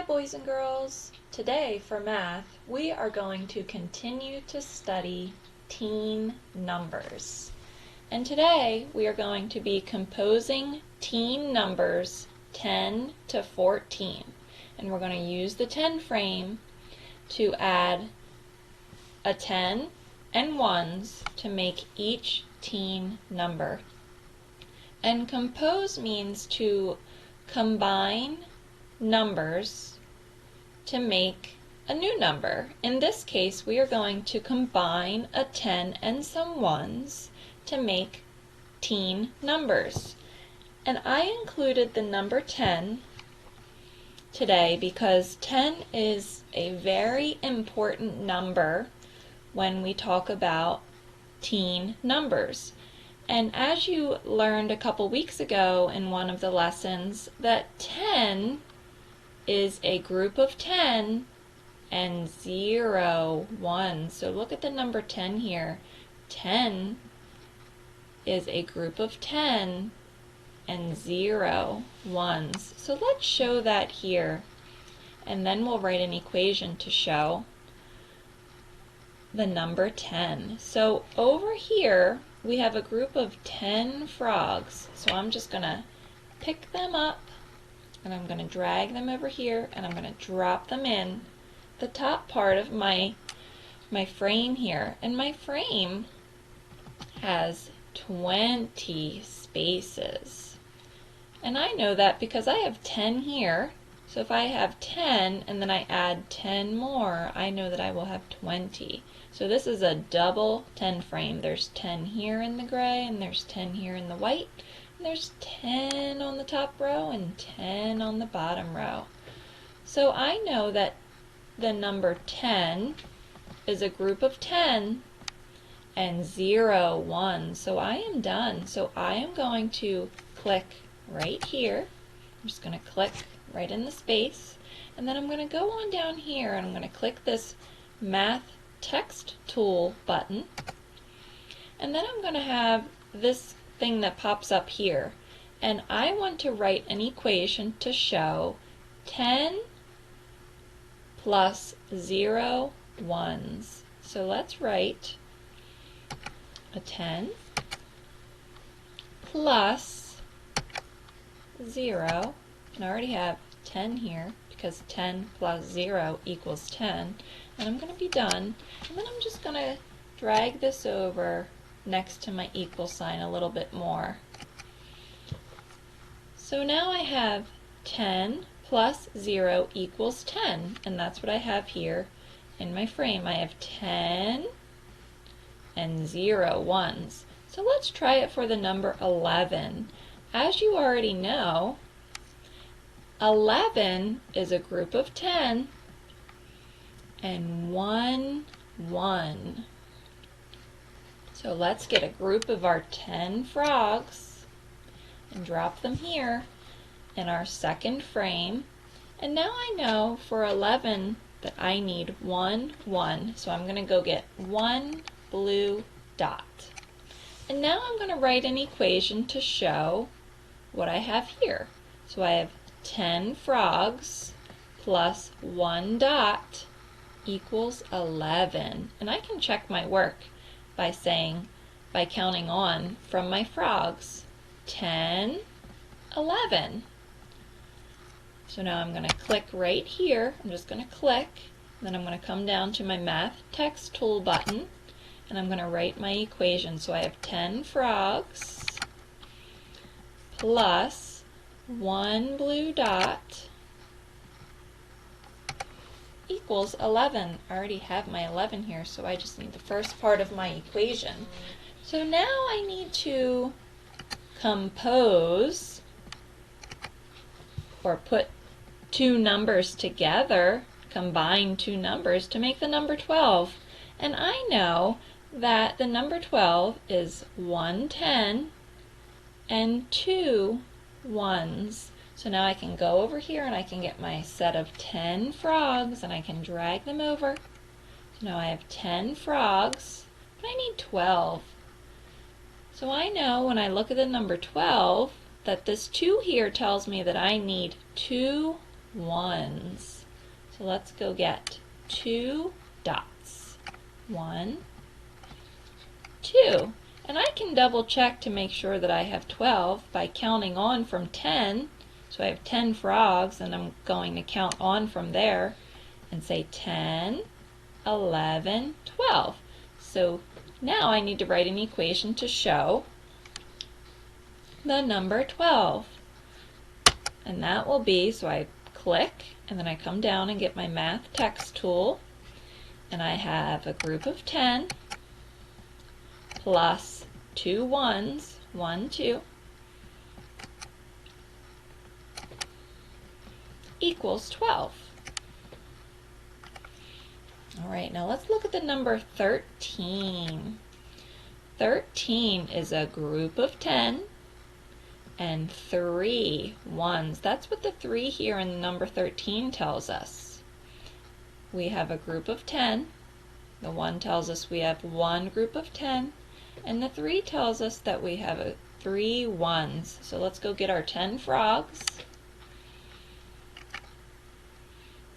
boys and girls. Today for math, we are going to continue to study teen numbers. And today we are going to be composing teen numbers 10 to 14. And we're going to use the 10 frame to add a 10 and ones to make each teen number. And compose means to combine numbers to make a new number. In this case, we are going to combine a 10 and some ones to make teen numbers. And I included the number 10 today because 10 is a very important number when we talk about teen numbers. And as you learned a couple weeks ago in one of the lessons, that 10 is a group of 10 and 0, 1. So look at the number 10 here. 10 is a group of 10 and 0, 1s. So let's show that here. And then we'll write an equation to show the number 10. So over here we have a group of 10 frogs. So I'm just going to pick them up and I'm going to drag them over here and I'm going to drop them in the top part of my frame here. And my frame has 20 spaces. And I know that because I have 10 here. So if I have 10 and then I add 10 more, I know that I will have 20. So this is a double 10 frame. There's 10 here in the gray and there's 10 here in the white. And there's 10 on the top row and 10 on the bottom row. So I know that the number 10 is a group of 10 and 0, 1. So I am done. So I am going to click right here. I'm just going to click right in the space, and then I'm going to go on down here and I'm going to click this Math Text Tool button, and then I'm going to have this thing that pops up here, and I want to write an equation to show 10 plus 0 ones. So let's write a 10 plus 0, and I already have 10 here because 10 plus 0 equals 10, and I'm going to be done, and then I'm just going to drag this over next to my equal sign a little bit more. So now I have 10 plus 0 equals 10, and that's what I have here in my frame. I have 10 and 0 ones. So let's try it for the number 11. As you already know, 11 is a group of 10 and 1, 1. So let's get a group of our 10 frogs and drop them here in our second frame. And now I know for 11 that I need 1, 1. So I'm going to go get one blue dot. And now I'm going to write an equation to show what I have here. So I have 10 frogs plus 1 dot equals 11. And I can check my work by counting on from my frogs. 10, 11. So now I'm going to click right here. I'm just going to click, then I'm going to come down to my Math Text Tool button, and I'm going to write my equation. So I have 10 frogs plus 1 blue dot equals 11. I already have my 11 here, so I just need the first part of my equation. So now I need to compose or put two numbers together, combine two numbers to make the number 12. And I know that the number 12 is 1 10 and 2 ones. So now I can go over here and I can get my set of 10 frogs and I can drag them over. So now I have 10 frogs, but I need 12. So I know when I look at the number 12 that this 2 here tells me that I need 2 ones. So let's go get 2 dots. 1, 2. And I can double check to make sure that I have 12 by counting on from 10. So I have 10 frogs, and I'm going to count on from there and say 10, 11, 12. So now I need to write an equation to show the number 12. And that will be, so I click, and then I come down and get my math text tool, and I have a group of 10 plus 2 ones, 1, 2, equals 12. All right, now let's look at the number 13. 13 is a group of 10 and 3 ones. That's what the 3 here in the number 13 tells us. We have a group of 10. The 1 tells us we have one group of 10. And the 3 tells us that we have 3 ones. So let's go get our 10 frogs.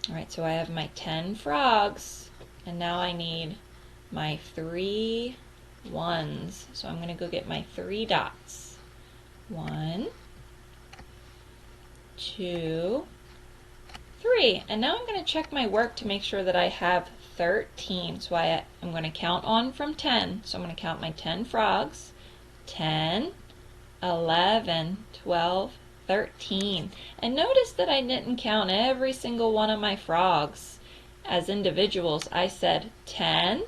All right, so I have my 10 frogs, and now I need my 3 ones. So I'm going to go get my 3 dots. 1, 2, 3. And now I'm going to check my work to make sure that I have 13. So I'm going to count on from 10. So I'm going to count my 10 frogs. 10, 11, 12, 13. And notice that I didn't count every single one of my frogs as individuals. I said 10,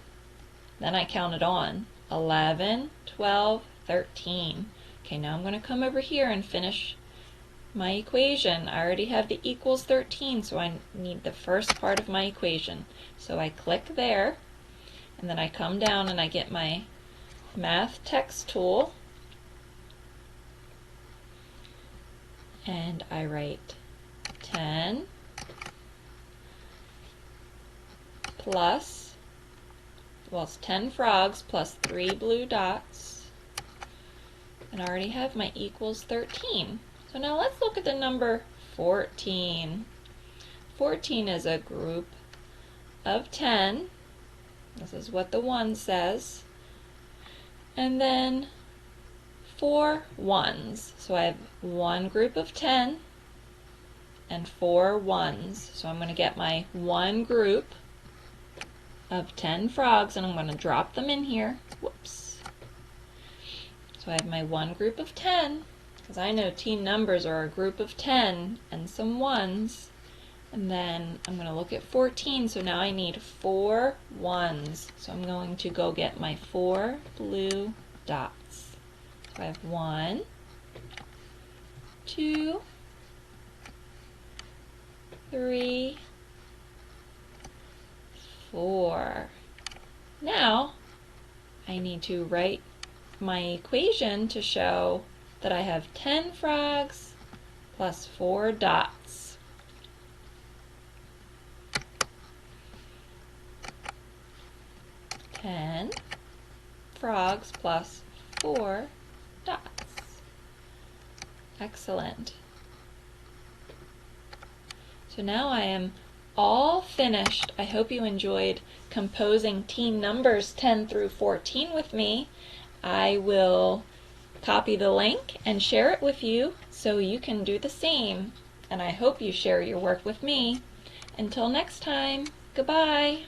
then I counted on 11, 12, 13. Okay, now I'm going to come over here and finish my equation. I already have the equals 13, so I need the first part of my equation. So I click there, and then I come down and I get my math text tool, and I write 10 plus, well, it's 10 frogs plus 3 blue dots, and I already have my equals 13. So now let's look at the number 14. 14 is a group of 10. This is what the 1 says. And then 4 ones. So I have one group of 10 and 4 ones. So I'm going to get my one group of 10 frogs, and I'm going to drop them in here. Whoops. So I have my one group of 10, because I know teen numbers are a group of 10 and some ones. And then I'm going to look at 14, so now I need 4 ones. So I'm going to go get my 4 blue dots. So I have 1, 2, 3, 4. Now I need to write my equation to show that I have 10 frogs plus 4 dots. Frogs plus 4 dots. Excellent. So now I am all finished. I hope you enjoyed composing teen numbers 10 through 14 with me. I will copy the link and share it with you so you can do the same. And I hope you share your work with me. Until next time, goodbye.